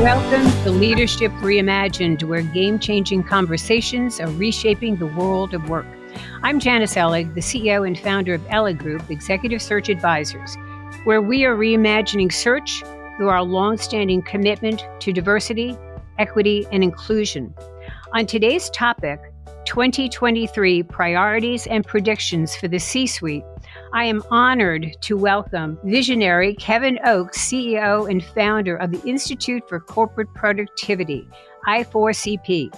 Welcome to Leadership Reimagined, where game-changing conversations are reshaping the world of work. I'm Janice Ellig, the CEO and founder of Ellig Group, Executive Search Advisors, where we are reimagining search through our long-standing commitment to diversity, equity, and inclusion. On today's topic, 2023 Priorities and Predictions for the C-Suite, I am honored to welcome visionary Kevin Oakes, CEO and founder of the Institute for Corporate Productivity, I4CP,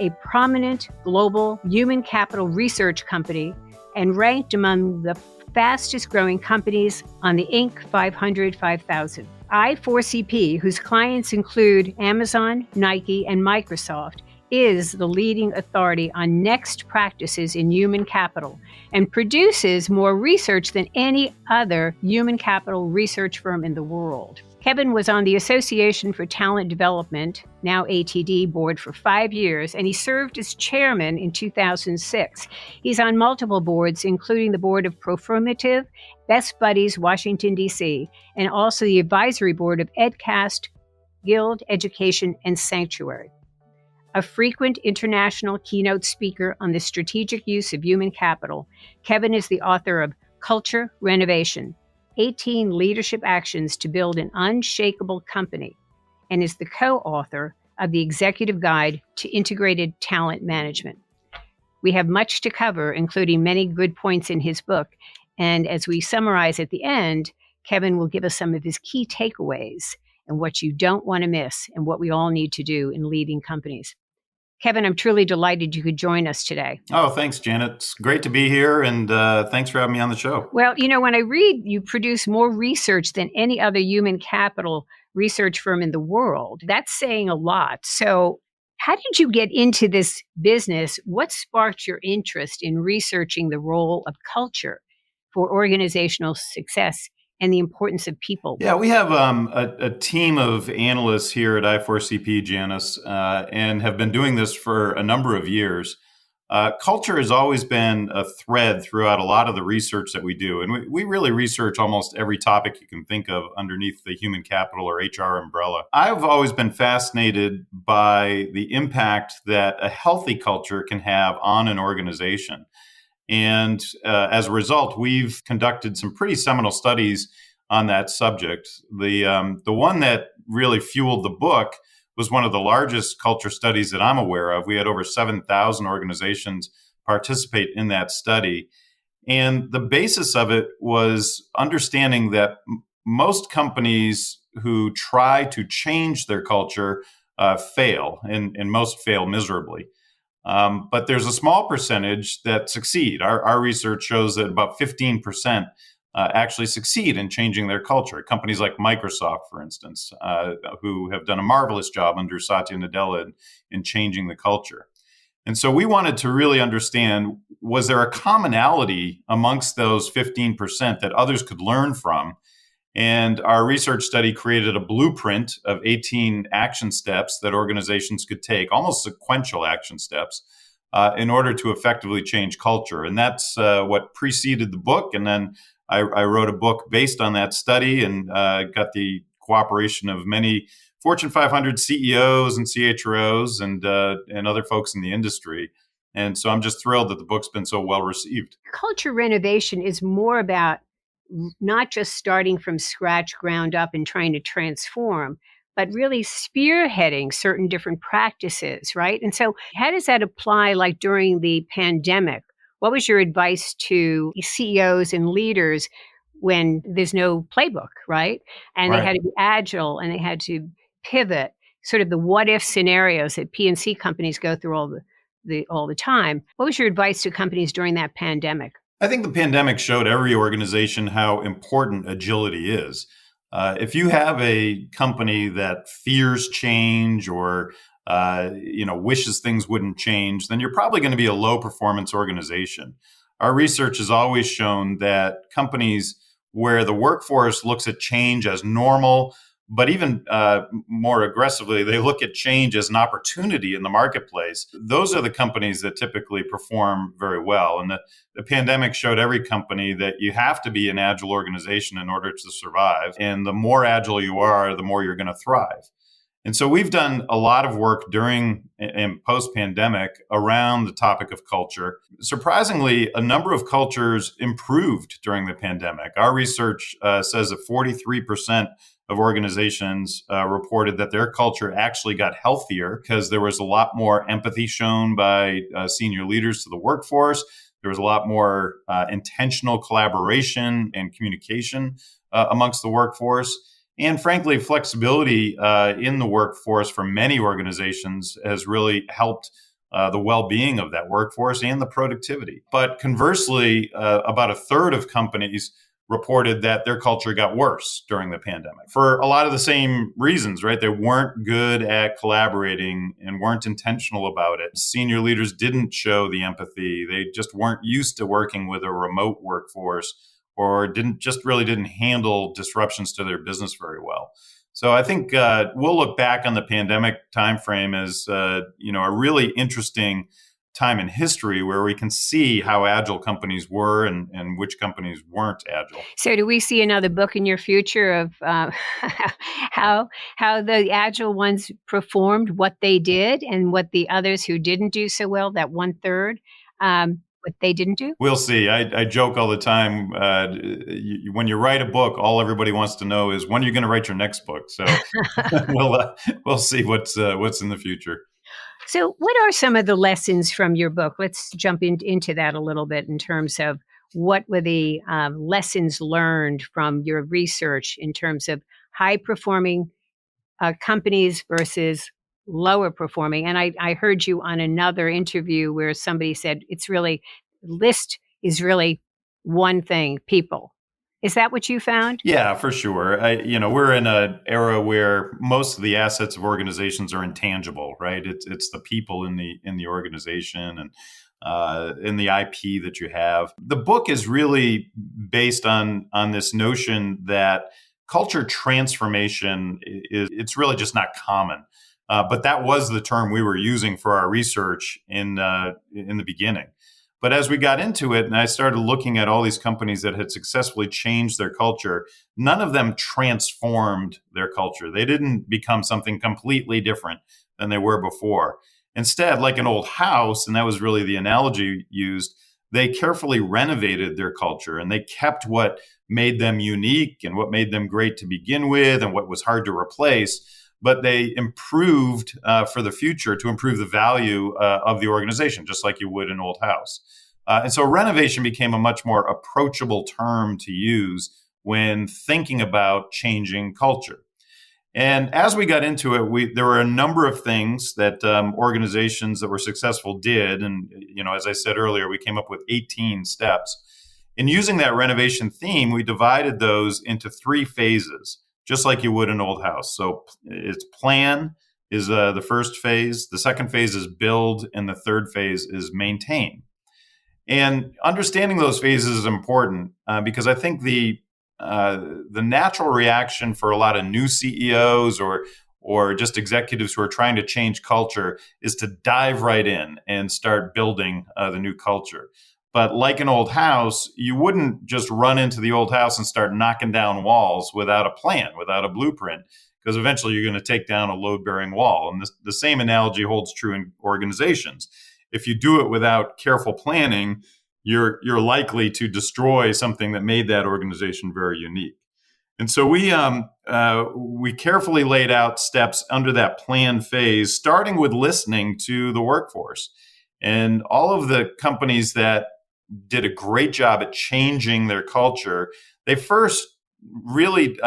a prominent global human capital research company and ranked among the fastest growing companies on the Inc. 500 5000. I4CP, whose clients include Amazon, Nike, and Microsoft, is the leading authority on next practices in human capital and produces more research than any other human capital research firm in the world. Kevin was on the Association for Talent Development, now ATD, board for 5 years, and he served as chairman in 2006. He's on multiple boards, including the board of Proformative, Best Buddies, Washington, D.C., and also the advisory board of EdCast, Guild Education, and Sanctuary. A frequent international keynote speaker on the strategic use of human capital, Kevin is the author of Culture Renovation, 18 Leadership Actions to Build an Unshakable Company, and is the co-author of the Executive Guide to Integrated Talent Management. We have much to cover, including many good points in his book, and as we summarize at the end, Kevin will give us some of his key takeaways and what you don't want to miss and what we all need to do in leading companies. Kevin, I'm truly delighted you could join us today. Oh, thanks, Janet. It's great to be here, and thanks for having me on the show. Well, you know, when I read you produce more research than any other human capital research firm in the world, that's saying a lot. So how did you get into this business? What sparked your interest in researching the role of culture for organizational success and the importance of people? Yeah, we have a team of analysts here at I4CP, Janice, and have been doing this for a number of years. Culture has always been a thread throughout a lot of the research that we do. And we really research almost every topic you can think of underneath the human capital or HR umbrella. I've always been fascinated by the impact that a healthy culture can have on an organization. And as a result, we've conducted some pretty seminal studies on that subject. The one that really fueled the book was one of the largest culture studies that I'm aware of. We had over 7,000 organizations participate in that study. And the basis of it was understanding that most companies who try to change their culture fail, and most fail miserably. But there's a small percentage that succeed. Our research shows that about 15% actually succeed in changing their culture. Companies like Microsoft, for instance, who have done a marvelous job under Satya Nadella in changing the culture. And so we wanted to really understand, was there a commonality amongst those 15% that others could learn from? And our research study created a blueprint of 18 action steps that organizations could take, almost sequential action steps, in order to effectively change culture. And that's what preceded the book. And then I wrote a book based on that study and got the cooperation of many Fortune 500 CEOs and CHROs and other folks in the industry. And so I'm just thrilled that the book's been so well received. Culture renovation is more about not just starting from scratch, ground up, and trying to transform, but really spearheading certain different practices, right? And so how does that apply like during the pandemic? What was your advice to CEOs and leaders when there's no playbook, right? And Right. They had to be agile and they had to pivot, sort of the what if scenarios that P&C companies go through all the time. What was your advice to companies during that pandemic? I think the pandemic showed every organization how important agility is. If you have a company that fears change or wishes things wouldn't change, then you're probably going to be a low performance organization. Our research has always shown that companies where the workforce looks at change as normal, but even more aggressively, they look at change as an opportunity in the marketplace. Those are the companies that typically perform very well. And the pandemic showed every company that you have to be an agile organization in order to survive. And the more agile you are, the more you're going to thrive. And so we've done a lot of work during and post pandemic around the topic of culture. Surprisingly, a number of cultures improved during the pandemic. Our research says that 43% of organizations reported that their culture actually got healthier because there was a lot more empathy shown by senior leaders to the workforce. There was a lot more intentional collaboration and communication amongst the workforce. And frankly, flexibility in the workforce for many organizations has really helped the well-being of that workforce and the productivity. But conversely, about a third of companies reported that their culture got worse during the pandemic for a lot of the same reasons, right? They weren't good at collaborating and weren't intentional about it. Senior leaders didn't show the empathy. They just weren't used to working with a remote workforce, or didn't handle disruptions to their business very well. So I think we'll look back on the pandemic timeframe as a really interesting time in history where we can see how agile companies were and which companies weren't agile. So, do we see another book in your future of how the agile ones performed, what they did, and what the others who didn't do so well, that one third, what they didn't do? We'll see. I joke all the time. When you write a book, all everybody wants to know is when you're going to write your next book. So we'll see what's in the future. So, what are some of the lessons from your book? Let's jump into that a little bit in terms of what were the lessons learned from your research in terms of high performing companies versus lower performing. And I heard you on another interview where somebody said it's really, list is really one thing, people. Is that what you found? Yeah, for sure. We're in an era where most of the assets of organizations are intangible, right? It's the people in the organization and in the IP that you have. The book is really based on this notion that culture transformation it's really just not common. But that was the term we were using for our research in the beginning. But as we got into it and I started looking at all these companies that had successfully changed their culture, none of them transformed their culture. They didn't become something completely different than they were before. Instead, like an old house, and that was really the analogy used, they carefully renovated their culture and they kept what made them unique and what made them great to begin with and what was hard to replace. But they improved for the future to improve the value of the organization, just like you would an old house. And so renovation became a much more approachable term to use when thinking about changing culture. And as we got into it, there were a number of things that organizations that were successful did. And, as I said earlier, we came up with 18 steps. In using that renovation theme, we divided those into 3 phases, just like you would an old house. So it's plan is the first phase. The second phase is build. And the third phase is maintain. And understanding those phases is important because I think the natural reaction for a lot of new CEOs or just executives who are trying to change culture is to dive right in and start building the new culture. But like an old house, you wouldn't just run into the old house and start knocking down walls without a plan, without a blueprint, because eventually you're going to take down a load-bearing wall. And the same analogy holds true in organizations. If you do it without careful planning, you're likely to destroy something that made that organization very unique. And so we carefully laid out steps under that plan phase, starting with listening to the workforce. And all of the companies that did a great job at changing their culture, they first really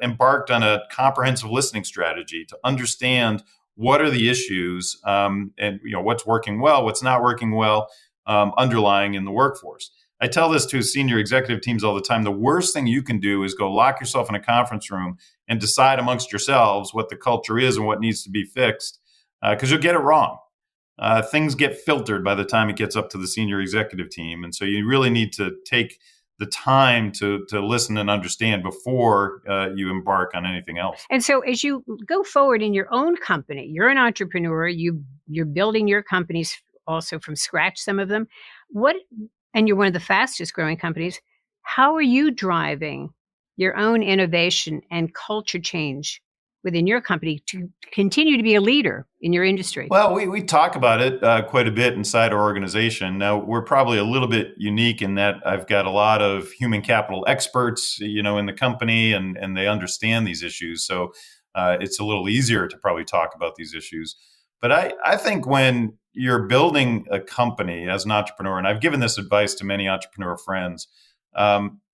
embarked on a comprehensive listening strategy to understand what are the issues and what's working well, what's not working well, underlying in the workforce. I tell this to senior executive teams all the time. The worst thing you can do is go lock yourself in a conference room and decide amongst yourselves what the culture is and what needs to be fixed, because you'll get it wrong. Things get filtered by the time it gets up to the senior executive team. And so you really need to take the time to listen and understand before you embark on anything else. And so as you go forward in your own company, you're an entrepreneur, you're building your companies also from scratch, some of them. And you're one of the fastest growing companies. How are you driving your own innovation and culture change within your company to continue to be a leader in your industry? Well, we talk about it quite a bit inside our organization. Now, we're probably a little bit unique in that I've got a lot of human capital experts, in the company, and they understand these issues. So it's a little easier to probably talk about these issues. But I think when you're building a company as an entrepreneur, and I've given this advice to many entrepreneur friends,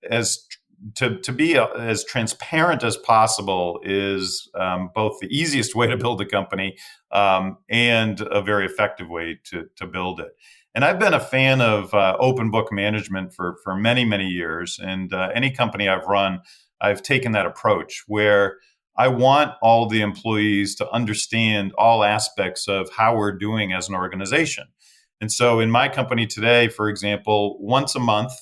as to be as transparent as possible is both the easiest way to build a company and a very effective way to build it. And I've been a fan of open book management for many, many years. And any company I've run, I've taken that approach where I want all the employees to understand all aspects of how we're doing as an organization. And so in my company today, for example, once a month,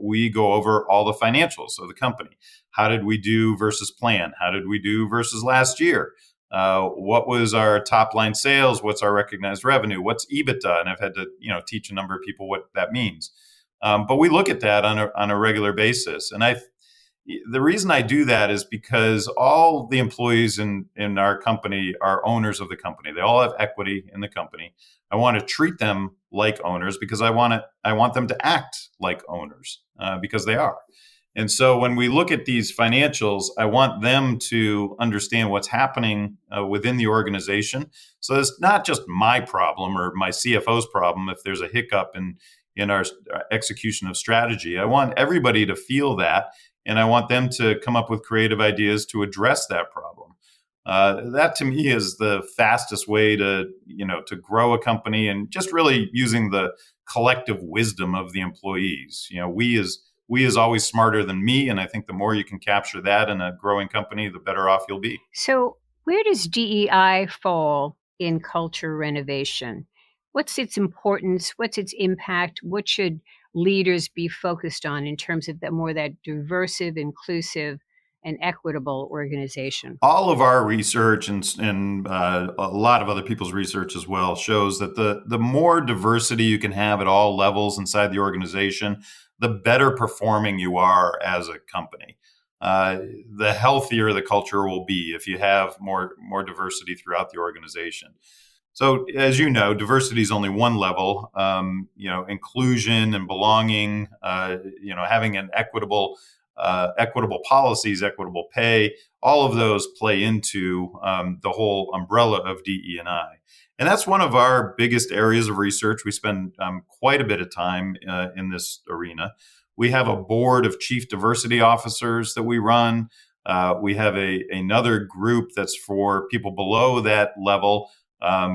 we go over all the financials of the company. How did we do versus plan? How did we do versus last year? What was our top line sales? What's our recognized revenue? What's EBITDA? And I've had to, teach a number of people what that means. But we look at that on a regular basis. And the reason I do that is because all the employees in our company are owners of the company. They all have equity in the company. I want to treat them like owners because I want them to act like owners because they are. And so when we look at these financials, I want them to understand what's happening within the organization. So it's not just my problem or my CFO's problem if there's a hiccup in our execution of strategy. I want everybody to feel that, and I want them to come up with creative ideas to address that problem. That to me is the fastest way to grow a company, and just really using the collective wisdom of the employees. We is always smarter than me, and I think the more you can capture that in a growing company, the better off you'll be. So, where does DEI fall in culture renovation? What's its importance? What's its impact? What should leaders be focused on in terms of that diverse, inclusive, and equitable organization? All of our research and a lot of other people's research as well shows that the more diversity you can have at all levels inside the organization, the better performing you are as a company. The healthier the culture will be if you have more diversity throughout the organization. So, as you know, diversity is only one level. Inclusion and belonging. Having an equitable policies, equitable pay. All of those play into the whole umbrella of DE&I. And that's one of our biggest areas of research. We spend quite a bit of time in this arena. We have a board of chief diversity officers that we run. We have another group that's for people below that level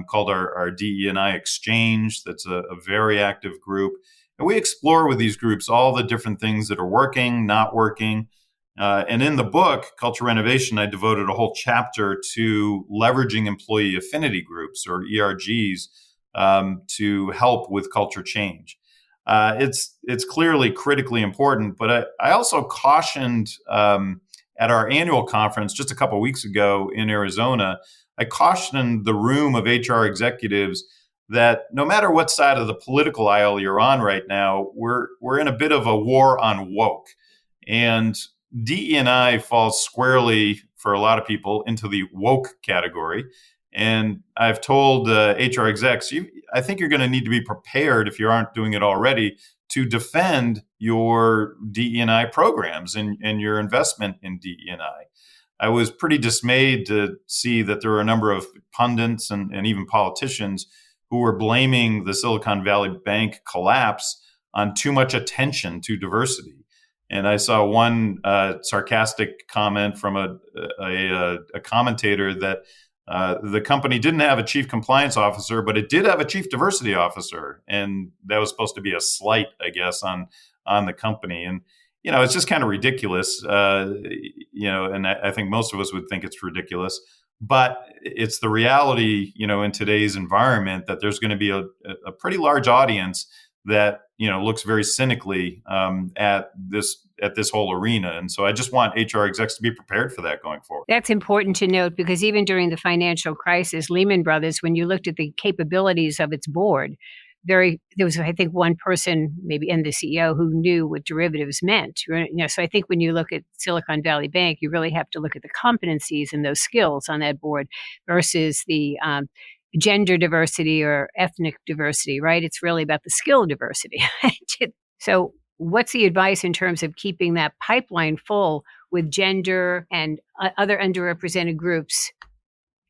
called our DE&I Exchange. That's a very active group. And we explore with these groups all the different things that are working, not working. And in the book, Culture Renovation, I devoted a whole chapter to leveraging employee affinity groups, or ERGs, to help with culture change. It's clearly critically important, but I also cautioned at our annual conference just a couple of weeks ago in Arizona, I cautioned the room of HR executives that no matter what side of the political aisle you're on right now, we're in a bit of a war on woke. And DE&I falls squarely, for a lot of people, into the woke category. And I've told HR execs, I think you're going to need to be prepared, if you aren't doing it already, to defend your DE&I programs and your investment in DE&I. I was pretty dismayed to see that there were a number of pundits and even politicians who were blaming the Silicon Valley Bank collapse on too much attention to diversity. And I saw one sarcastic comment from a commentator that the company didn't have a chief compliance officer, but it did have a chief diversity officer. And that was supposed to be a slight, I guess, on the company. And, it's just kind of ridiculous, and I think most of us would think it's ridiculous. But it's the reality, in today's environment that there's going to be a pretty large audience that, looks very cynically at this whole arena. And so I just want HR execs to be prepared for that going forward. That's important to note because even during the financial crisis, Lehman Brothers, when you looked at the capabilities of its board, there was, I think, one person, maybe, and the CEO, who knew what derivatives meant. So I think when you look at Silicon Valley Bank, you really have to look at the competencies and those skills on that board versus the gender diversity or ethnic diversity, right? It's really about the skill diversity. So what's the advice in terms of keeping that pipeline full with gender and other underrepresented groups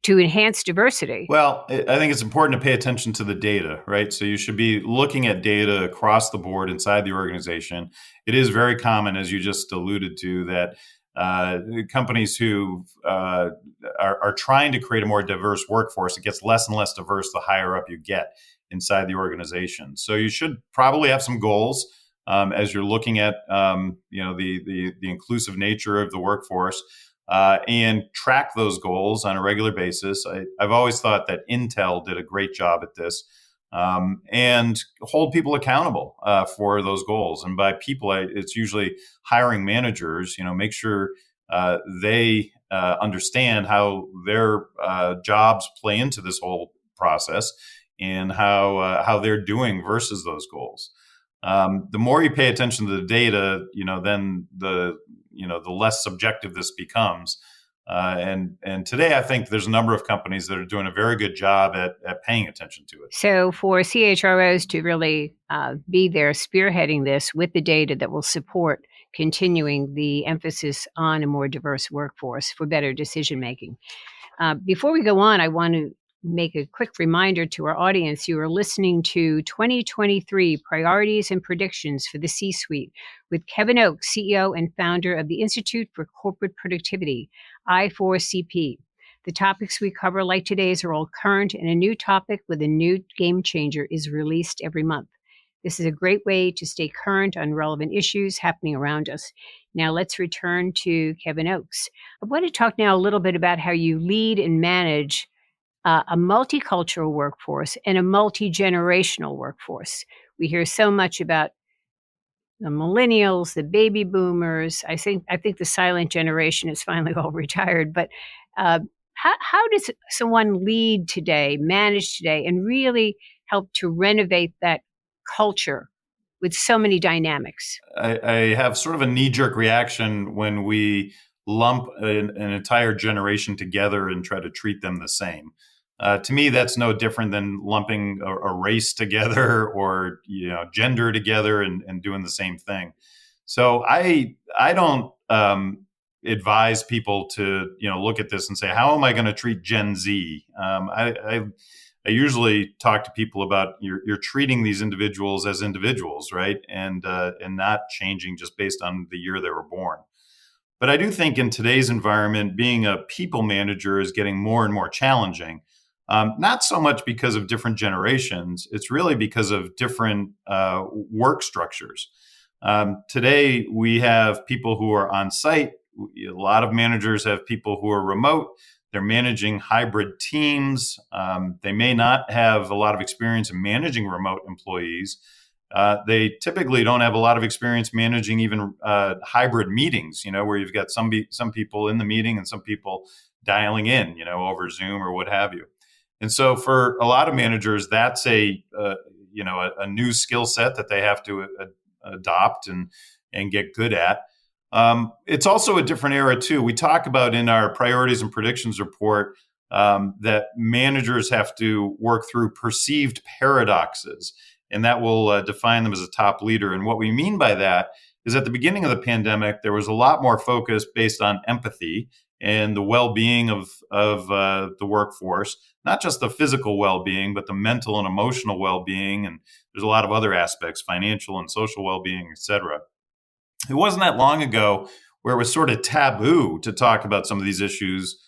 to enhance diversity? Well, I think it's important to pay attention to the data, right? So you should be looking at data across the board inside the organization. It is very common, as you just alluded to, that companies who are trying to create a more diverse workforce, it gets less and less diverse the higher up you get inside the organization. So you should probably have some goals as you're looking at the inclusive nature of the workforce. And track those goals on a regular basis. I've always thought that Intel did a great job at this, and hold people accountable for those goals. And by people, it's usually hiring managers. Make sure they understand how their jobs play into this whole process and how they're doing versus those goals. The more you pay attention to the data, then the less subjective this becomes. And today, I think there's a number of companies that are doing a very good job at paying attention to it. So for CHROs to really be there spearheading this with the data that will support continuing the emphasis on a more diverse workforce for better decision making. Before we go on, I want to make a quick reminder to our audience. You are listening to 2023 Priorities and Predictions for the C-Suite with Kevin Oakes, CEO and founder of the Institute for Corporate Productivity, I4CP. The topics we cover, like today's, are all current, and a new topic with a new game changer is released every month. This is a great way to stay current on relevant issues happening around us. Now let's return to Kevin Oakes. I want to talk now a little bit about how you lead and manage a multicultural workforce and a multi-generational workforce. We hear so much about the millennials, the baby boomers. I think the silent generation is finally all retired. But how does someone lead today, manage today, and really help to renovate that culture with so many dynamics? I have sort of a knee-jerk reaction when we lump an entire generation together and try to treat them the same. To me, that's no different than lumping a race together or gender together and doing the same thing. So I don't advise people to look at this and say, how am I going to treat Gen Z? I usually talk to people about you're treating these individuals as individuals, right? And not changing just based on the year they were born. But I do think in today's environment, being a people manager is getting more and more challenging. Not so much because of different generations. It's really because of different work structures. Today, we have people who are on site. A lot of managers have people who are remote. They're managing hybrid teams. They may not have a lot of experience in managing remote employees. They typically don't have a lot of experience managing even hybrid meetings, where you've got some people in the meeting and some people dialing in, over Zoom or what have you. And so for a lot of managers, that's a new skill set that they have to adopt and get good at. It's also a different era too. We talk about in our priorities and predictions report that managers have to work through perceived paradoxes, and that will define them as a top leader. And what we mean by that is at the beginning of the pandemic, there was a lot more focus based on empathy and the well-being of the workforce, not just the physical well-being, but the mental and emotional well-being. And there's a lot of other aspects, financial and social well-being, et cetera. It wasn't that long ago where it was sort of taboo to talk about some of these issues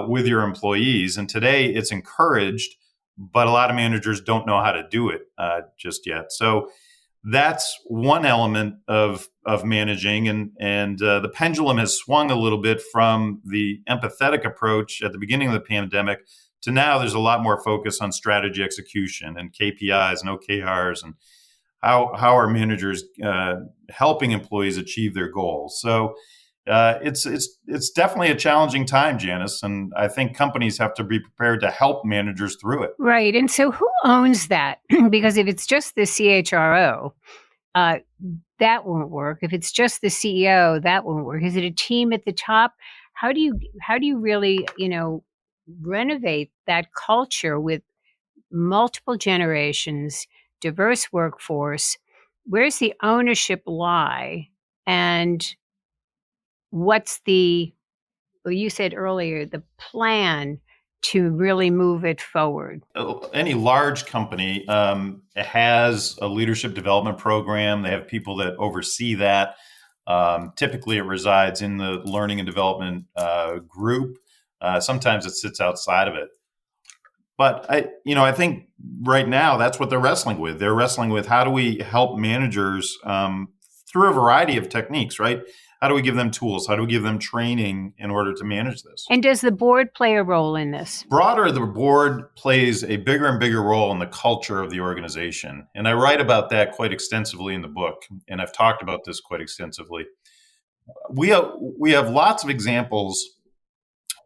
with your employees. And today it's encouraged, but a lot of managers don't know how to do it just yet. So that's one element of managing, and the pendulum has swung a little bit from the empathetic approach at the beginning of the pandemic to now. There's a lot more focus on strategy execution and KPIs and OKRs and how are managers helping employees achieve their goals. So It's definitely a challenging time, Janice, and I think companies have to be prepared to help managers through it. Right. And so who owns that? Because if it's just the CHRO, uh, that won't work. If it's just the CEO, that won't work. Is it a team at the top? How do you really, renovate that culture with multiple generations, diverse workforce? Where's the ownership lie? And what's the, well, you said earlier, the plan to really move it forward? Any large company has a leadership development program. They have people that oversee that. Typically, it resides in the learning and development group. Sometimes it sits outside of it. But I think right now that's what they're wrestling with. They're wrestling with how do we help managers through a variety of techniques, right? How do we give them tools? How do we give them training in order to manage this? And does the board play a role in this? Broader, the board plays a bigger and bigger role in the culture of the organization. And I write about that quite extensively in the book, and I've talked about this quite extensively. We have lots of examples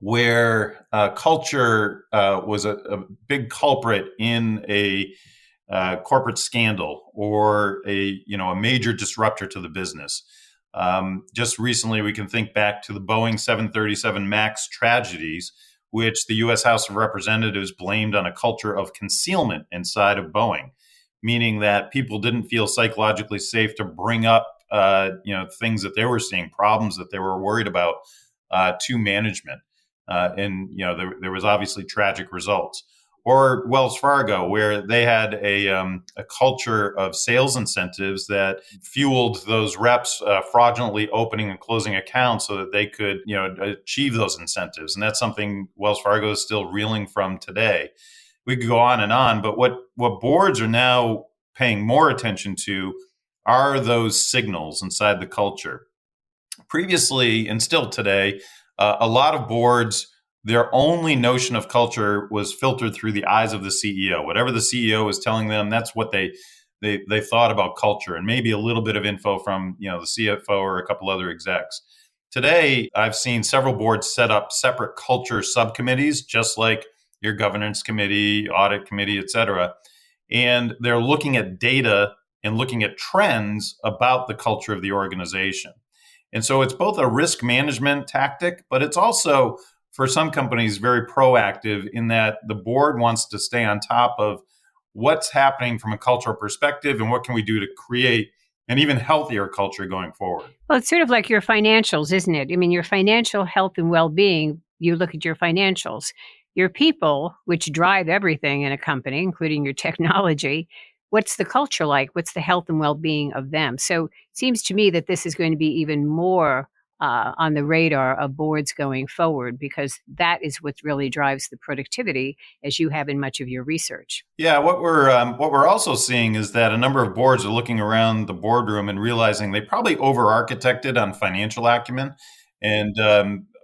where culture was a big culprit in a corporate scandal or a major disruptor to the business. Just recently, we can think back to the Boeing 737 MAX tragedies, which the U.S. House of Representatives blamed on a culture of concealment inside of Boeing, meaning that people didn't feel psychologically safe to bring up, things that they were seeing, problems that they were worried about to management. There was obviously tragic results. Or Wells Fargo, where they had a culture of sales incentives that fueled those reps fraudulently opening and closing accounts so that they could, achieve those incentives. And that's something Wells Fargo is still reeling from today. We could go on, but what boards are now paying more attention to are those signals inside the culture. Previously, and still today, a lot of boards, their only notion of culture was filtered through the eyes of the CEO. Whatever the CEO is telling them, that's what they thought about culture, and maybe a little bit of info from the CFO or a couple other execs. Today, I've seen several boards set up separate culture subcommittees, just like your governance committee, audit committee, et cetera. And they're looking at data and looking at trends about the culture of the organization. And so it's both a risk management tactic, but it's also, for some companies, very proactive in that the board wants to stay on top of what's happening from a cultural perspective and what can we do to create an even healthier culture going forward. Well, it's sort of like your financials, isn't it? I mean, your financial health and well-being, you look at your financials. Your people, which drive everything in a company, including your technology, what's the culture like? What's the health and well-being of them? So it seems to me that this is going to be even more on the radar of boards going forward, because that is what really drives the productivity, as you have in much of your research. Yeah, what we're also seeing is that a number of boards are looking around the boardroom and realizing they probably over-architected on financial acumen, and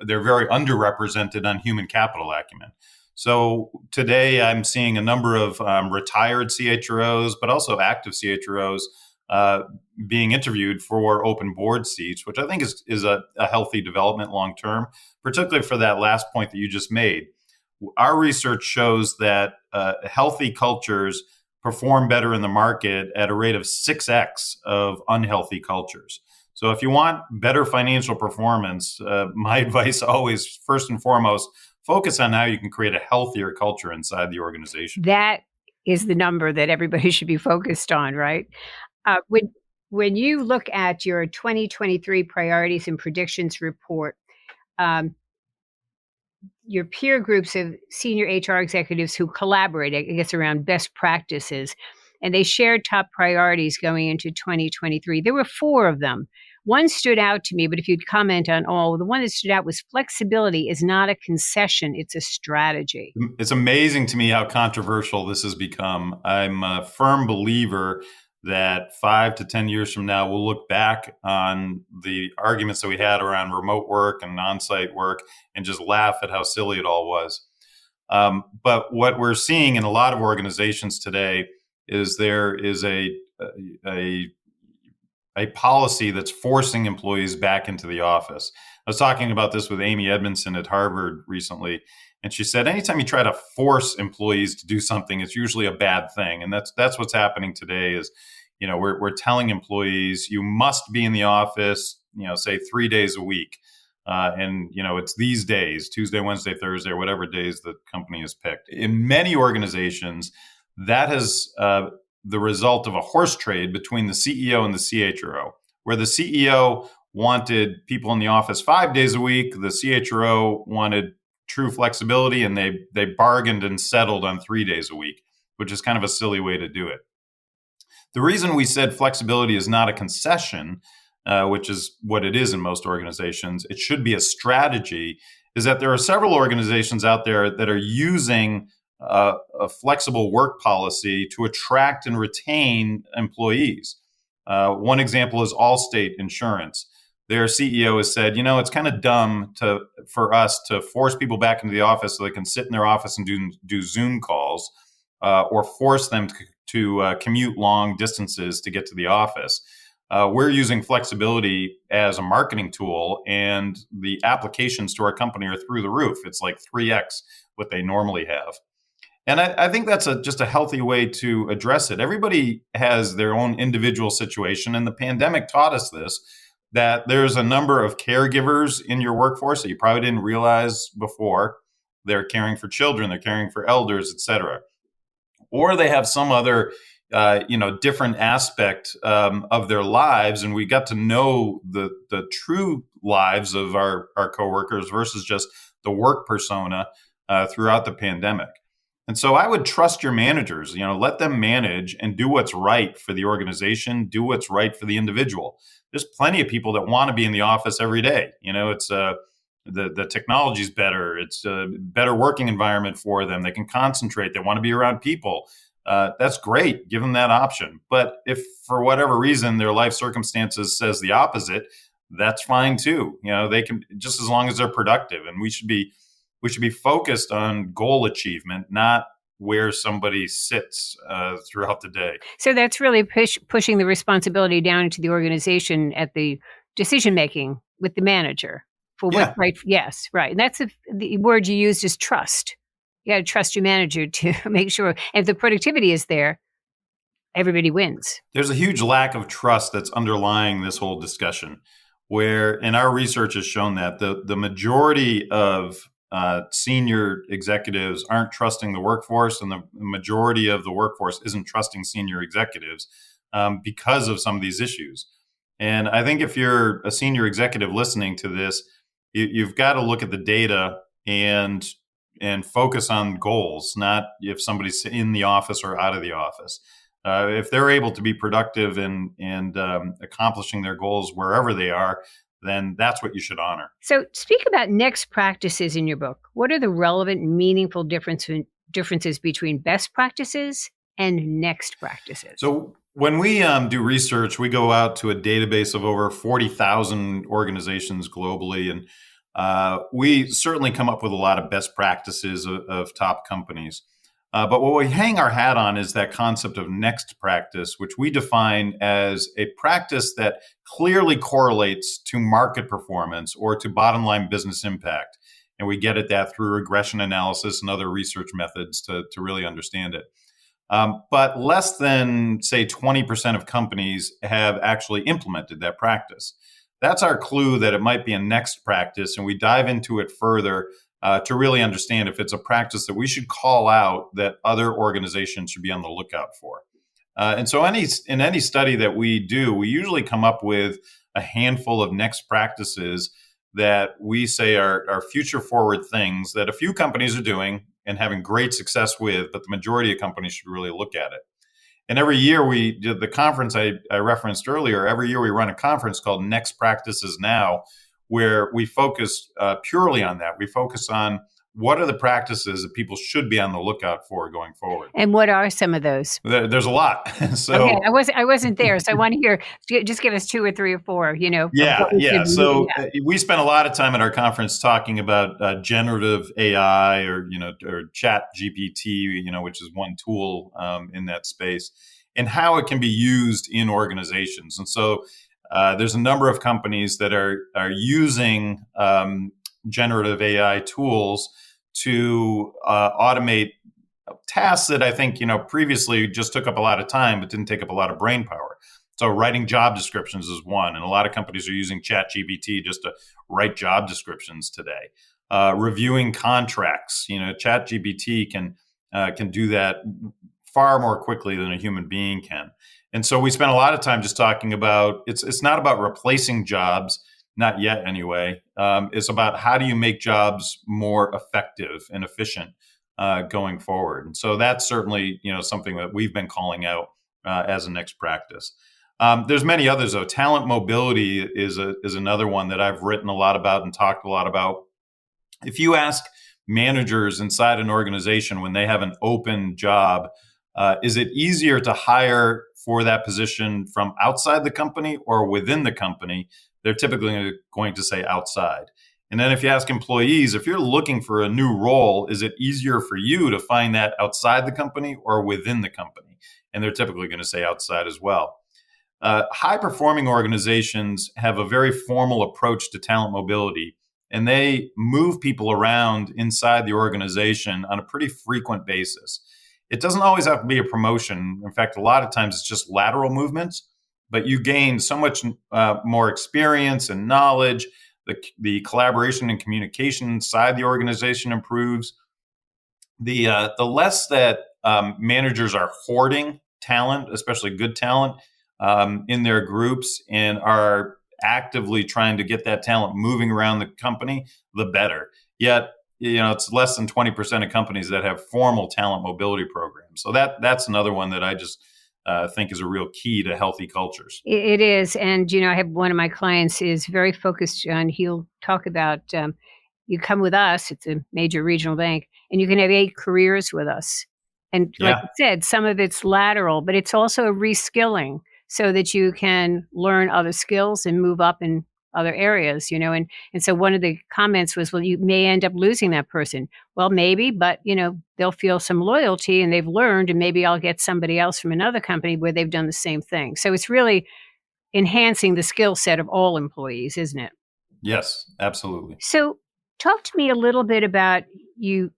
they're very underrepresented on human capital acumen. So today, I'm seeing a number of retired CHROs, but also active CHROs being interviewed for open board seats, which I think is a healthy development long term, particularly for that last point that you just made. Our research shows that healthy cultures perform better in the market at a rate of 6x of unhealthy cultures. So if you want better financial performance, my advice always, first and foremost, focus on how you can create a healthier culture inside the organization. That is the number that everybody should be focused on, right? When you look at your 2023 priorities and predictions report, um, your peer groups of senior HR executives who collaborate, I guess, around best practices, and they shared top priorities going into 2023. There were 4 of them. One stood out to me, but if you'd comment on all, the one that stood out was flexibility is not a concession, it's a strategy. It's amazing to me how controversial this has become. I'm a firm believer that 5 to 10 years from now, we'll look back on the arguments that we had around remote work and on-site work and just laugh at how silly it all was. But what we're seeing in a lot of organizations today is there is a a policy that's forcing employees back into the office. I was talking about this with Amy Edmondson at Harvard recently, and she said anytime you try to force employees to do something, it's usually a bad thing. And that's what's happening today is, we're telling employees you must be in the office, say 3 days a week. And it's these days, Tuesday, Wednesday, Thursday, or whatever days the company has picked. In many organizations, that has the result of a horse trade between the CEO and the CHRO, where the CEO wanted people in the office 5 days a week, the CHRO wanted true flexibility, and they bargained and settled on 3 days a week, which is kind of a silly way to do it. The reason we said flexibility is not a concession, which is what it is in most organizations, it should be a strategy, is that there are several organizations out there that are using a flexible work policy to attract and retain employees. One example is Allstate Insurance. Their CEO has said, it's kind of dumb for us to force people back into the office so they can sit in their office and do Zoom calls, or force them to commute long distances to get to the office. We're using flexibility as a marketing tool, and the applications to our company are through the roof. It's like 3x what they normally have. And I think that's just a healthy way to address it. Everybody has their own individual situation, and the pandemic taught us this, that there's a number of caregivers in your workforce that you probably didn't realize before. They're caring for children, they're caring for elders, et cetera. Or they have some other different aspect of their lives, and we got to know the true lives of our coworkers versus just the work persona throughout the pandemic. And so I would trust your managers, let them manage and do what's right for the organization, do what's right for the individual. There's plenty of people that want to be in the office every day. It's the technology's better. It's a better working environment for them. They can concentrate. They want to be around people. That's great. Give them that option. But if for whatever reason their life circumstances says the opposite, that's fine too. They can, just as long as they're productive. And we should be focused on goal achievement, not where somebody sits throughout the day. So that's really pushing the responsibility down into the organization at the decision making with the manager for what's right. Yes, right. And that's the word you used is trust. You got to trust your manager to make sure. And if the productivity is there, everybody wins. There's a huge lack of trust that's underlying this whole discussion, where, and our research has shown that the majority of senior executives aren't trusting the workforce, and the majority of the workforce isn't trusting senior executives because of some of these issues. And I think if you're a senior executive listening to this, you've got to look at the data and focus on goals, not if somebody's in the office or out of the office. If they're able to be productive and accomplishing their goals wherever they are, then that's what you should honor. So speak about next practices in your book. What are the relevant, meaningful differences between best practices and next practices? So when we do research, we go out to a database of over 40,000 organizations globally, and we certainly come up with a lot of best practices of top companies. But what we hang our hat on is that concept of next practice, which we define as a practice that clearly correlates to market performance or to bottom line business impact. And we get at that through regression analysis and other research methods to really understand it. But less than, say, 20% of companies have actually implemented that practice. That's our clue that it might be a next practice, and we dive into it further to really understand if it's a practice that we should call out that other organizations should be on the lookout for. And so in any study that we do, we usually come up with a handful of next practices that we say are future forward things that a few companies are doing and having great success with, but the majority of companies should really look at it. And every year we did the conference I referenced earlier. Every year we run a conference called Next Practices Now, where we focus purely on that. We focus on what are the practices that people should be on the lookout for going forward. And what are some of those? There's a lot. Okay, I wasn't there, so I want to hear. Just give us 2 or 3 or 4. Yeah. So we spent a lot of time at our conference talking about generative AI or Chat GPT, which is one tool in that space, and how it can be used in organizations. And so There's a number of companies that are using generative AI tools to automate tasks that I think previously just took up a lot of time but didn't take up a lot of brain power. So writing job descriptions is one, and a lot of companies are using ChatGPT just to write job descriptions today. Reviewing contracts, ChatGPT can do that far more quickly than a human being can. And so we spent a lot of time just talking about it's not about replacing jobs, not yet anyway. It's about how do you make jobs more effective and efficient going forward. And so that's certainly something that we've been calling out as a next practice. There's many others though. Talent mobility is another one that I've written a lot about and talked a lot about. If you ask managers inside an organization when they have an open job, is it easier to hire for that position from outside the company or within the company? They're typically going to say outside. And then if you ask employees, if you're looking for a new role, is it easier for you to find that outside the company or within the company? And they're typically going to say outside as well. High-performing organizations have a very formal approach to talent mobility, and they move people around inside the organization on a pretty frequent basis. It doesn't always have to be a promotion. In fact, a lot of times it's just lateral movements, but you gain so much more experience and knowledge. The collaboration and communication inside the organization improves. The less that managers are hoarding talent, especially good talent, in their groups and are actively trying to get that talent moving around the company, the better. Yet, it's less than 20% of companies that have formal talent mobility programs. So that's another one that I just think is a real key to healthy cultures. It is. And, I have one of my clients is very focused on, he'll talk about, you come with us, it's a major regional bank, and you can have 8 careers with us. And like you said, some of it's lateral, but it's also a reskilling so that you can learn other skills and move up in other areas, and so one of the comments was, well, you may end up losing that person. Well, maybe, but they'll feel some loyalty and they've learned, and maybe I'll get somebody else from another company where they've done the same thing. So it's really enhancing the skill set of all employees, isn't it? Yes, absolutely. So talk to me a little bit about, you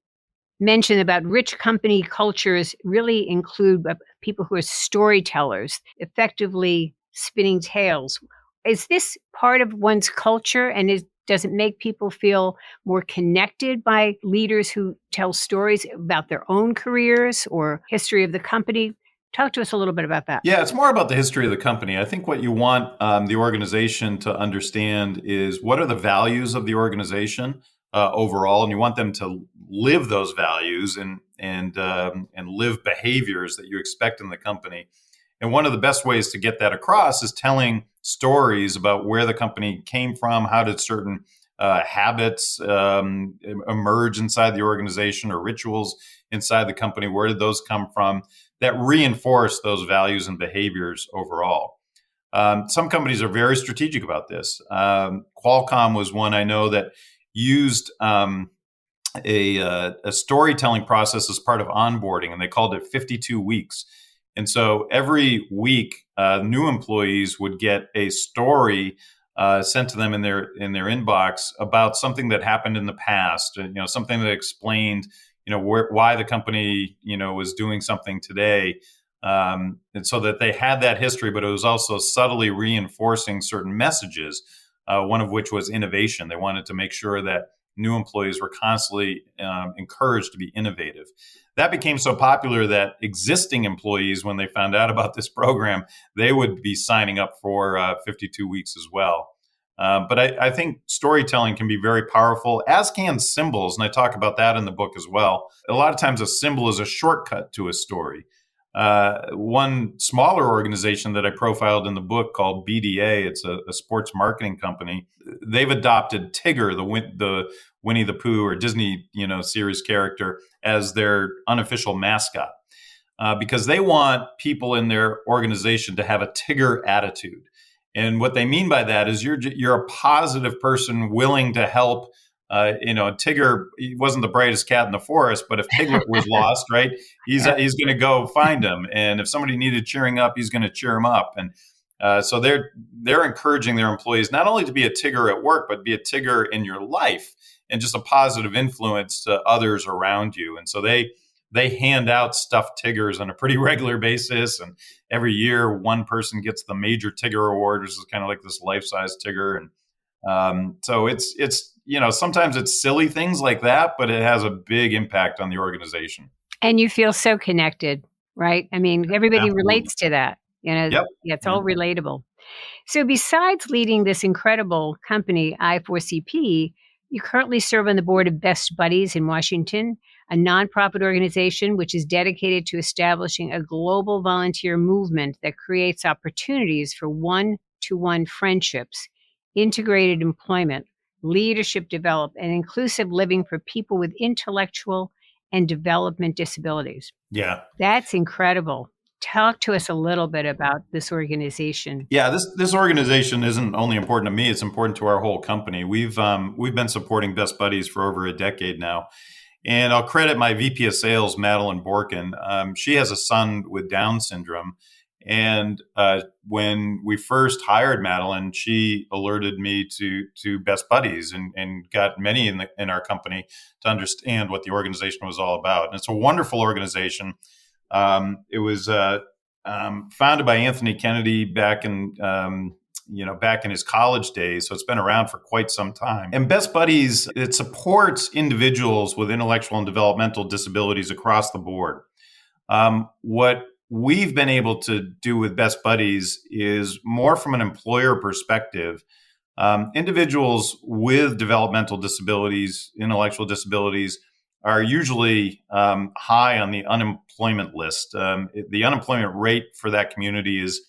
mentioned about rich company cultures really include people who are storytellers, effectively spinning tales. Is this part of one's culture, and does it make people feel more connected by leaders who tell stories about their own careers or history of the company? Talk to us a little bit about that. Yeah, it's more about the history of the company. I think what you want the organization to understand is what are the values of the organization overall, and you want them to live those values and live behaviors that you expect in the company. And one of the best ways to get that across is telling stories about where the company came from, how did certain habits emerge inside the organization, or rituals inside the company, where did those come from, that reinforce those values and behaviors overall. Some companies are very strategic about this. Qualcomm was one I know that used a storytelling process as part of onboarding, and they called it 52 weeks. And so every week, new employees would get a story sent to them in their inbox about something that happened in the past, something that explained, why the company, was doing something today, and so that they had that history, but it was also subtly reinforcing certain messages. One of which was innovation. They wanted to make sure that new employees were constantly encouraged to be innovative. That became so popular that existing employees, when they found out about this program, they would be signing up for 52 weeks as well. But I think storytelling can be very powerful, as can symbols. And I talk about that in the book as well. A lot of times a symbol is a shortcut to a story. One smaller organization that I profiled in the book called BDA, it's a sports marketing company. They've adopted Tigger, the Winnie the Pooh or Disney, series character, as their unofficial mascot, because they want people in their organization to have a Tigger attitude. And what they mean by that is you're a positive person willing to help. Tigger, he wasn't the brightest cat in the forest, but if Piglet was lost, right, he's going to go find him. And if somebody needed cheering up, he's going to cheer him up. And So they're encouraging their employees not only to be a Tigger at work, but be a Tigger in your life and just a positive influence to others around you. And so they hand out stuffed Tiggers on a pretty regular basis, and every year one person gets the Major Tigger Award, which is kind of like this life-size Tigger. And so it's sometimes it's silly things like that, but it has a big impact on the organization. And you feel so connected, right? I mean, everybody Absolutely. relates to that. Yep. Yeah, it's Yeah. all relatable. So, besides leading this incredible company, I4CP, you currently serve on the board of Best Buddies in Washington, a nonprofit organization which is dedicated to establishing a global volunteer movement that creates opportunities for one to one friendships, integrated employment, leadership development, and inclusive living for people with intellectual and development disabilities. Yeah. That's incredible. Talk to us a little bit about this organization. Yeah, this organization isn't only important to me; it's important to our whole company. We've been supporting Best Buddies for over a decade now, and I'll credit my VP of Sales, Madeline Borkin. She has a son with Down syndrome, and when we first hired Madeline, she alerted me to Best Buddies and got many in our company to understand what the organization was all about. And it's a wonderful organization. It was founded by Anthony Kennedy back in his college days. So it's been around for quite some time. And Best Buddies, it supports individuals with intellectual and developmental disabilities across the board. What we've been able to do with Best Buddies is more from an employer perspective. Individuals with developmental disabilities, intellectual disabilities, are usually high on the unemployment list. The unemployment rate for that community is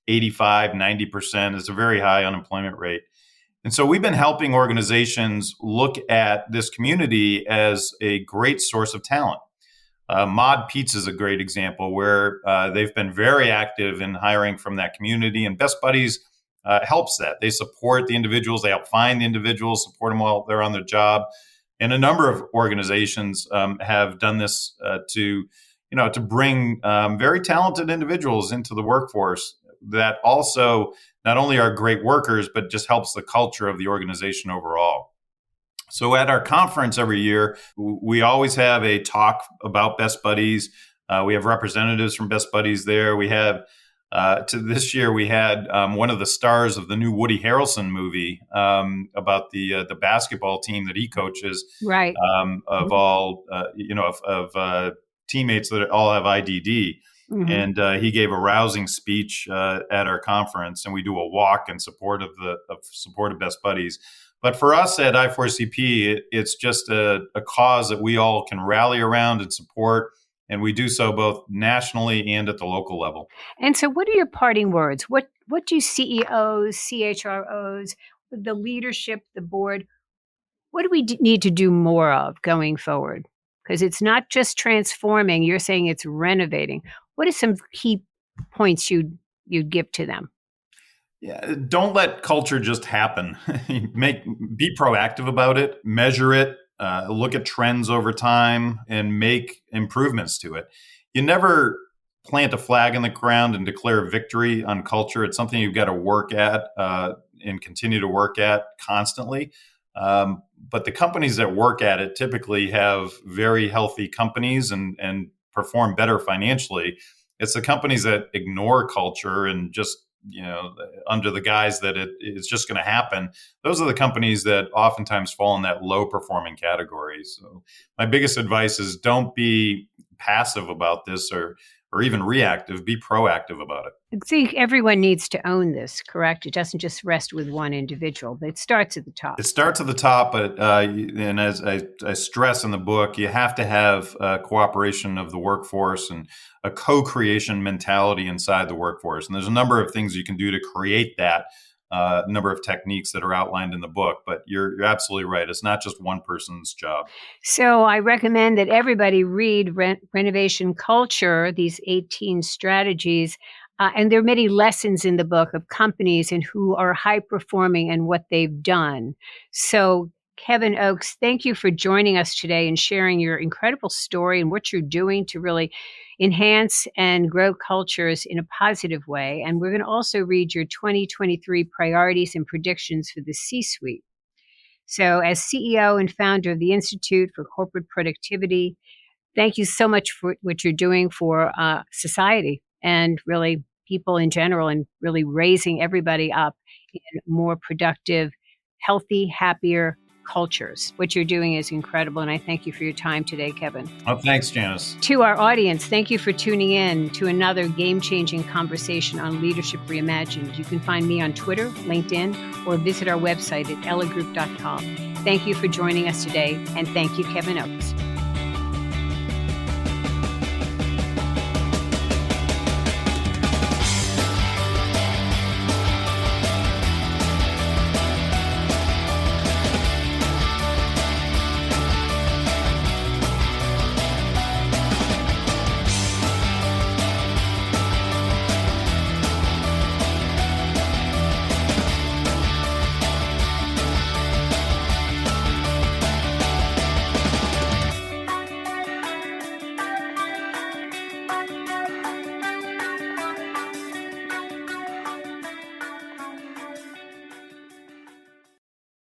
85, 90%. It's a very high unemployment rate. And so we've been helping organizations look at this community as a great source of talent. Mod Pizza is a great example where they've been very active in hiring from that community, and Best Buddies helps that. They support the individuals, they help find the individuals, support them while they're on their job. And a number of organizations have done this to bring very talented individuals into the workforce that also not only are great workers, but just helps the culture of the organization overall. So at our conference every year, we always have a talk about Best Buddies. We have representatives from Best Buddies there. We have this year we had one of the stars of the new Woody Harrelson movie about the basketball team that he coaches, Right. of all of teammates that all have IDD. Mhm. And he gave a rousing speech at our conference, and we do a walk in support of Best Buddies. But for us at I4CP, it's just a cause that we all can rally around and support. And we do so both nationally and at the local level. And so what are your parting words? What do CEOs, CHROs, the leadership, the board, what do we need to do more of going forward? Because it's not just transforming, you're saying it's renovating. What are some key points you'd give to them? Yeah, don't let culture just happen. Be proactive about it, measure it, look at trends over time, and make improvements to it. You never plant a flag in the ground and declare victory on culture. It's something you've got to work at and continue to work at constantly. But the companies that work at it typically have very healthy companies and perform better financially. It's the companies that ignore culture and just under the guise that it's just going to happen. Those are the companies that oftentimes fall in that low performing category. So my biggest advice is don't be passive about this or even reactive, be proactive about it. I think everyone needs to own this, correct? It doesn't just rest with one individual, but it starts at the top. It starts at the top, but and as I stress in the book, you have to have cooperation of the workforce and a co-creation mentality inside the workforce. And there's a number of things you can do to create that, number of techniques that are outlined in the book. But you're absolutely right. It's not just one person's job. So I recommend that everybody read Renovation Culture, these 18 strategies. And there are many lessons in the book of companies and who are high performing and what they've done. So Kevin Oakes, thank you for joining us today and sharing your incredible story and what you're doing to really enhance and grow cultures in a positive way. And we're going to also read your 2023 priorities and predictions for the C-suite. So, as CEO and founder of the Institute for Corporate Productivity, thank you so much for what you're doing for society and really people in general, and really raising everybody up in more productive, healthy, happier cultures. What you're doing is incredible, and I thank you for your time today, Kevin. Oh, thanks, Janice. To our audience, thank you for tuning in to another game-changing conversation on Leadership Reimagined. You can find me on Twitter, LinkedIn, or visit our website at elligroup.com. Thank you for joining us today, and thank you, Kevin Oakes.